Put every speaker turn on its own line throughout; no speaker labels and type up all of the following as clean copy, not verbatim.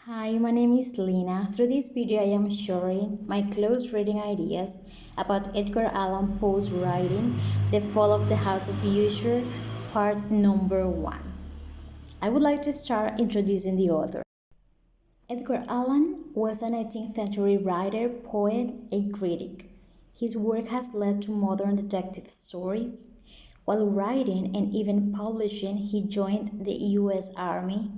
Hi, my name is Lina. Through this video, I am sharing my close reading ideas about Edgar Allan Poe's writing, The Fall of the House of Usher, part number 1. I would like to start introducing the author. Edgar Allan was a 19th century writer, poet, and critic. His work has led to modern detective stories. While writing and even publishing, he joined the U.S. Army.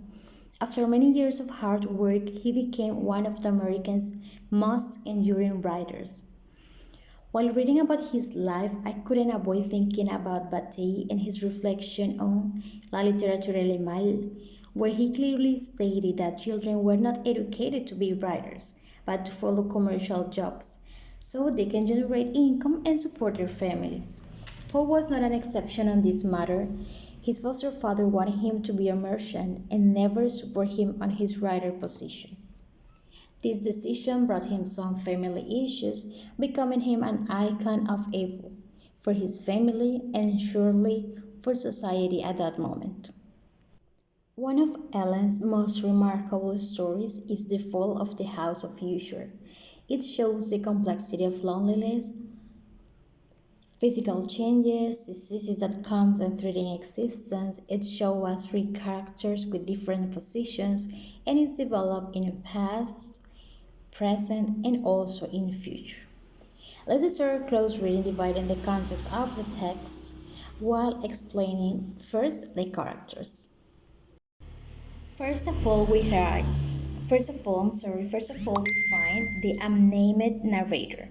After many years of hard work, he became one of the Americans' most enduring writers. While reading about his life, I couldn't avoid thinking about Bataille and his reflection on La littérature et le mal, where he clearly stated that children were not educated to be writers, but to follow commercial jobs, so they can generate income and support their families. Poe was not an exception on this matter. His foster father wanted him to be a merchant and never support him on his writer position. This decision brought him some family issues, becoming him an icon of evil for his family and surely for society at that moment. One of Allen's most remarkable stories is The Fall of the House of Usher. It shows the complexity of loneliness, physical changes, diseases that comes and threaten existence. It shows us three characters with different positions and is developed in past, present, and also in future. Let's start close reading dividing the context of the text while explaining first the characters. First of all, we find the unnamed narrator.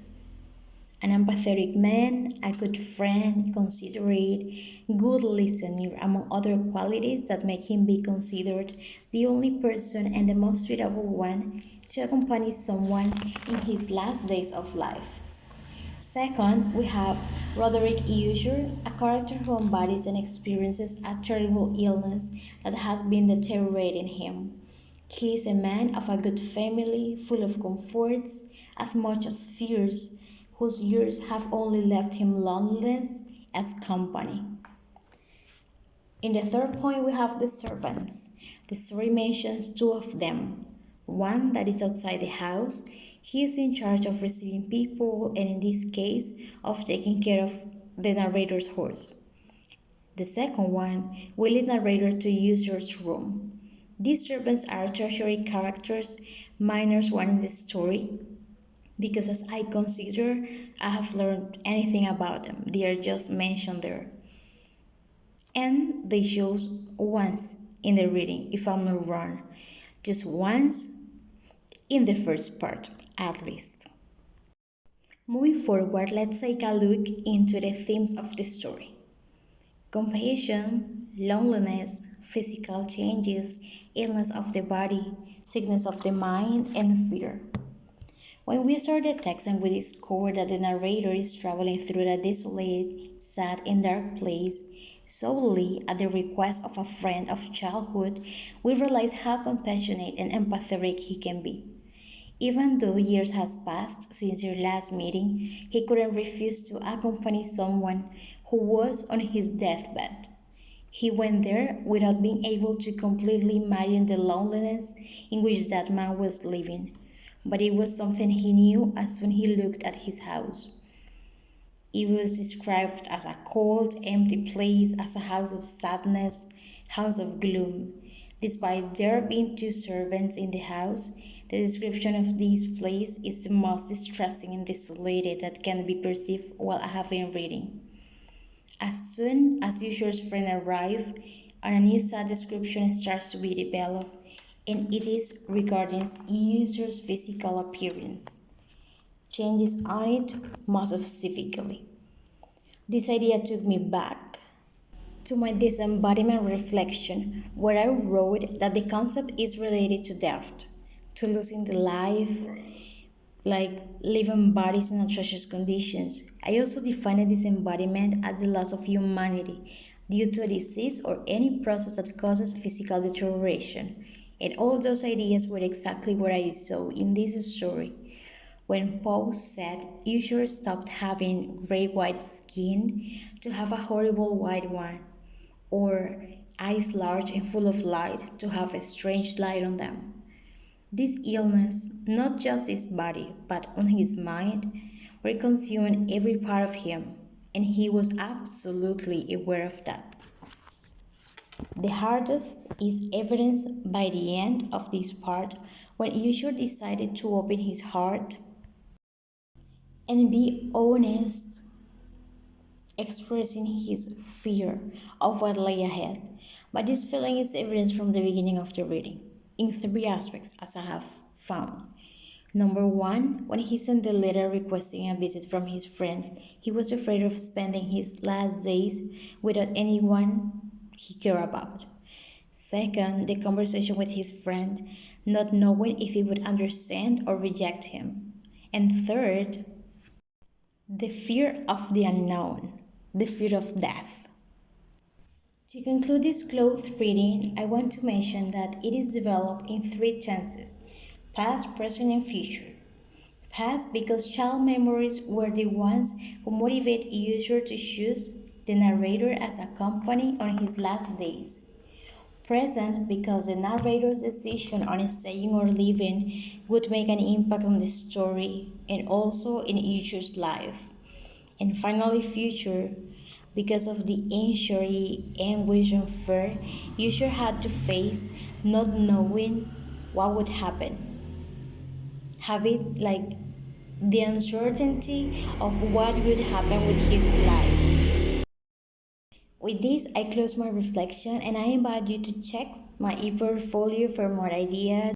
An empathetic man, a good friend, considerate, good listener, among other qualities that make him be considered the only person and the most suitable one to accompany someone in his last days of life. Second, we have Roderick Usher, a character who embodies and experiences a terrible illness that has been deteriorating him. He is a man of a good family, full of comforts, as much as fears, whose years have only left him loneliness as company. In the third point, we have the servants. The story mentions two of them. One that is outside the house. He is in charge of receiving people and in this case of taking care of the narrator's horse. The second one will lead narrator to Usur's room. These servants are tertiary characters, minor one in the story, because as I consider, I have learned anything about them. They are just mentioned there. And they show once in the reading, if I'm not wrong. Just once in the first part, at least. Moving forward, let's take a look into the themes of the story. Compassion, loneliness, physical changes, illness of the body, sickness of the mind, and fear. When we start the text and we discover that the narrator is traveling through a desolate, sad, and dark place, solely at the request of a friend of childhood, we realize how compassionate and empathetic he can be. Even though years has passed since your last meeting, he couldn't refuse to accompany someone who was on his deathbed. He went there without being able to completely imagine the loneliness in which that man was living. But it was something he knew as soon as he looked at his house. It was described as a cold, empty place, as a house of sadness, house of gloom. Despite there being two servants in the house, the description of this place is the most distressing and desolated that can be perceived while I have been reading. As soon as Usher's friend arrives, a new sad description starts to be developed, and it is regarding User's physical appearance. Changes on it most specifically. This idea took me back to my disembodiment reflection, where I wrote that the concept is related to death, to losing the life, like living bodies in atrocious conditions. I also defined this embodiment as the loss of humanity due to a disease or any process that causes physical deterioration. And all those ideas were exactly what I saw in this story. When Poe said Usher stopped having gray-white skin to have a horrible white one, or eyes large and full of light to have a strange light on them. This illness, not just his body, but on his mind, were consuming every part of him, and he was absolutely aware of that. The hardest is evidenced by the end of this part when Usher decided to open his heart and be honest, expressing his fear of what lay ahead. But this feeling is evidenced from the beginning of the reading in three aspects, as I have found. Number one, when he sent the letter requesting a visit from his friend, he was afraid of spending his last days without anyone he cared about. Second, the conversation with his friend, not knowing if he would understand or reject him. And third, the fear of the unknown, the fear of death. To conclude this close reading, I want to mention that it is developed in three tenses: past, present, and future. Past, because child memories were the ones who motivate User to choose the narrator as a company on his last days. Present, because the narrator's decision on staying or leaving would make an impact on the story and also in User's life. And finally, future, because of the injury, anguish, and fear User had to face, not knowing what would happen. Have it like the uncertainty of what would happen with his life. With this, I close my reflection and I invite you to check my e-portfolio for more ideas